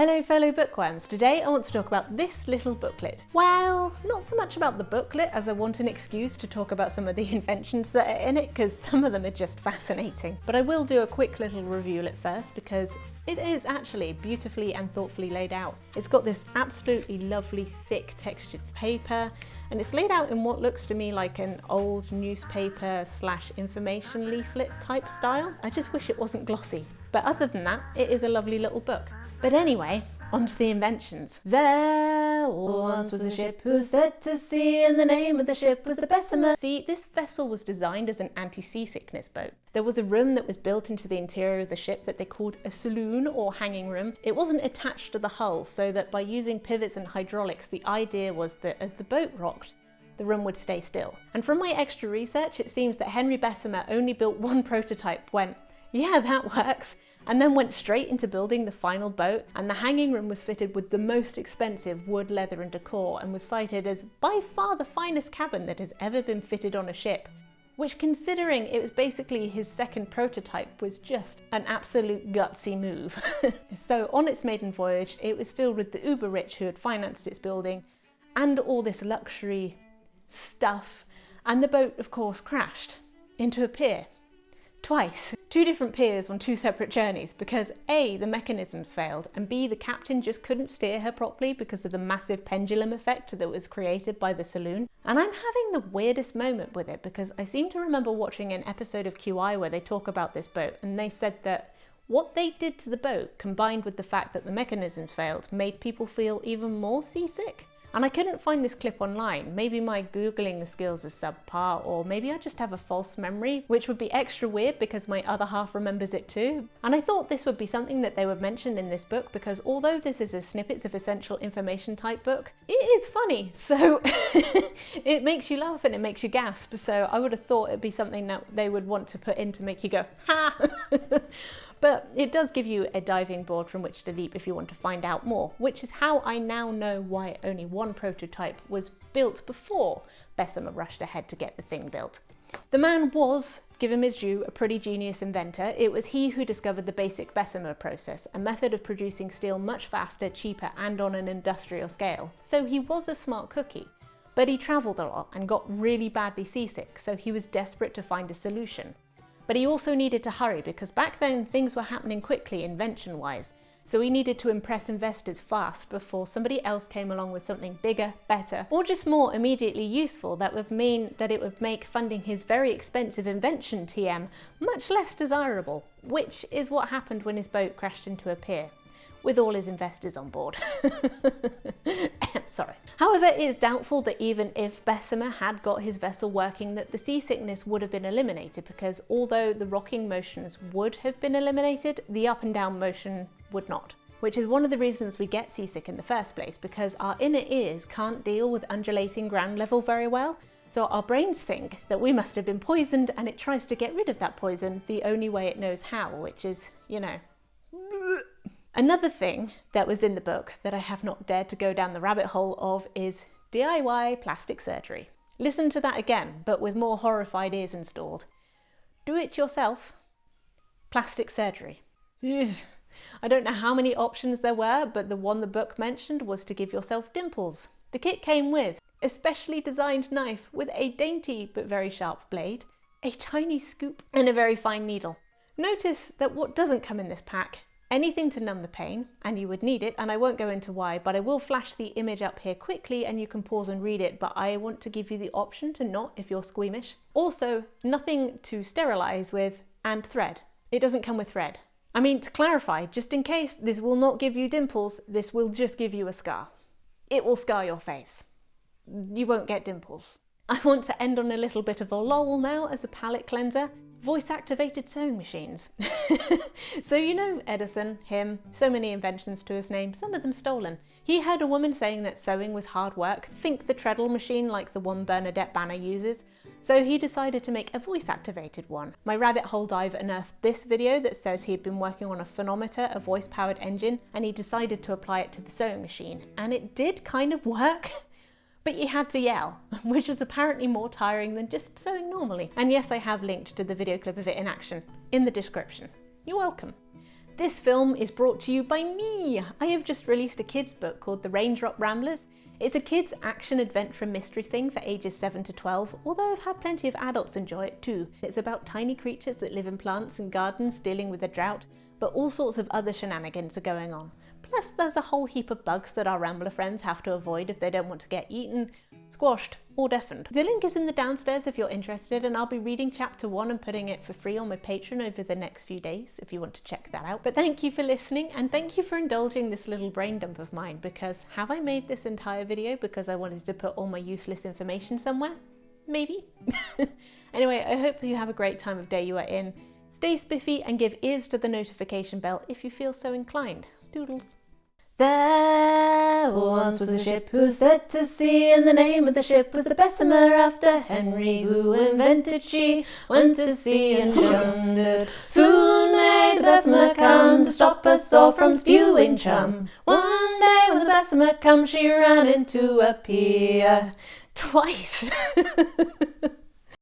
Hello fellow bookworms, today I want to talk about this little booklet. Well, not so much about the booklet as I want an excuse to talk about some of the inventions that are in it, because some of them are just fascinating. But I will do a quick little reviewlet first because it is actually beautifully and thoughtfully laid out. It's got this absolutely lovely thick textured paper, and it's laid out in what looks to me like an old newspaper / information leaflet type style. I just wish it wasn't glossy. But other than that, it is a lovely little book. But anyway, on to the inventions. There once was a ship who set to sea, and the name of the ship was the Bessemer. See, this vessel was designed as an anti-seasickness boat. There was a room that was built into the interior of the ship that they called a saloon or hanging room. It wasn't attached to the hull, so that by using pivots and hydraulics, the idea was that as the boat rocked, the room would stay still. And from my extra research, it seems that Henry Bessemer only built one prototype, went, yeah, that works, and then went straight into building the final boat, and the hanging room was fitted with the most expensive wood, leather and decor, and was cited as by far the finest cabin that has ever been fitted on a ship, which, considering it was basically his second prototype, was just an absolute gutsy move. So on its maiden voyage, it was filled with the uber rich who had financed its building and all this luxury stuff, and the boat of course crashed into a pier. Twice. 2 different piers on 2 separate journeys because A, the mechanisms failed, and B, the captain just couldn't steer her properly because of the massive pendulum effect that was created by the saloon. And I'm having the weirdest moment with it because I seem to remember watching an episode of QI where they talk about this boat, and they said that what they did to the boat, combined with the fact that the mechanisms failed, made people feel even more seasick. And I couldn't find this clip online. Maybe my Googling skills is subpar, or maybe I just have a false memory, which would be extra weird because my other half remembers it too. And I thought this would be something that they would mention in this book because although this is a snippets of essential information type book, it is funny. So it makes you laugh and it makes you gasp. So I would have thought it'd be something that they would want to put in to make you go, ha! But it does give you a diving board from which to leap if you want to find out more, which is how I now know why only one prototype was built before Bessemer rushed ahead to get the thing built. The man was, give him his due, a pretty genius inventor. It was he who discovered the basic Bessemer process, a method of producing steel much faster, cheaper and on an industrial scale. So he was a smart cookie. But he travelled a lot and got really badly seasick, so he was desperate to find a solution. But he also needed to hurry because back then things were happening quickly invention-wise. So he needed to impress investors fast before somebody else came along with something bigger, better, or just more immediately useful that would mean that it would make funding his very expensive invention TM much less desirable, which is what happened when his boat crashed into a pier, with all his investors on board. Sorry. However, it is doubtful that even if Bessemer had got his vessel working that the seasickness would have been eliminated, because although the rocking motions would have been eliminated, the up and down motion would not. Which is one of the reasons we get seasick in the first place, because our inner ears can't deal with undulating ground level very well. So our brains think that we must have been poisoned, and it tries to get rid of that poison the only way it knows how, which is, you know. Another thing that was in the book that I have not dared to go down the rabbit hole of is DIY plastic surgery. Listen to that again, but with more horrified ears installed. Do it yourself. Plastic surgery. Ugh. I don't know how many options there were, but the one the book mentioned was to give yourself dimples. The kit came with a specially designed knife with a dainty but very sharp blade, a tiny scoop and a very fine needle. Notice that what doesn't come in this pack, anything to numb the pain, and you would need it, and I won't go into why, but I will flash the image up here quickly and you can pause and read it, but I want to give you the option to not if you're squeamish. Also, nothing to sterilize with, and thread. It doesn't come with thread. I mean, to clarify, just in case, this will not give you dimples, this will just give you a scar. It will scar your face. You won't get dimples. I want to end on a little bit of a lol now as a palate cleanser. Voice-activated sewing machines. So you know Edison, him, so many inventions to his name, some of them stolen. He heard a woman saying that sewing was hard work, think the treadle machine like the one Bernadette Banner uses, so he decided to make a voice-activated one. My rabbit hole dive unearthed this video that says he had been working on a phonometer, a voice-powered engine, and he decided to apply it to the sewing machine, and it did kind of work. But you had to yell, which was apparently more tiring than just sewing normally. And yes, I have linked to the video clip of it in action in the description. You're welcome. This film is brought to you by me. I have just released a kids book called The Raindrop Ramblers. It's a kids action adventure mystery thing for ages 7 to 12, although I've had plenty of adults enjoy it too. It's about tiny creatures that live in plants and gardens dealing with a drought, but all sorts of other shenanigans are going on. Plus there's a whole heap of bugs that our Rambler friends have to avoid if they don't want to get eaten, squashed or deafened. The link is in the downstairs if you're interested, and I'll be reading chapter 1 and putting it for free on my Patreon over the next few days if you want to check that out. But thank you for listening, and thank you for indulging this little brain dump of mine, because have I made this entire video because I wanted to put all my useless information somewhere? Maybe. Anyway, I hope you have a great time of day you are in. Stay spiffy and give ears to the notification bell if you feel so inclined. Doodles. There once was a ship who set to sea, and the name of the ship was the Bessemer, after Henry, who invented she went to sea and shundered. Soon may the Bessemer come to stop us all from spewing chum. One day when the Bessemer come, she ran into a pier twice.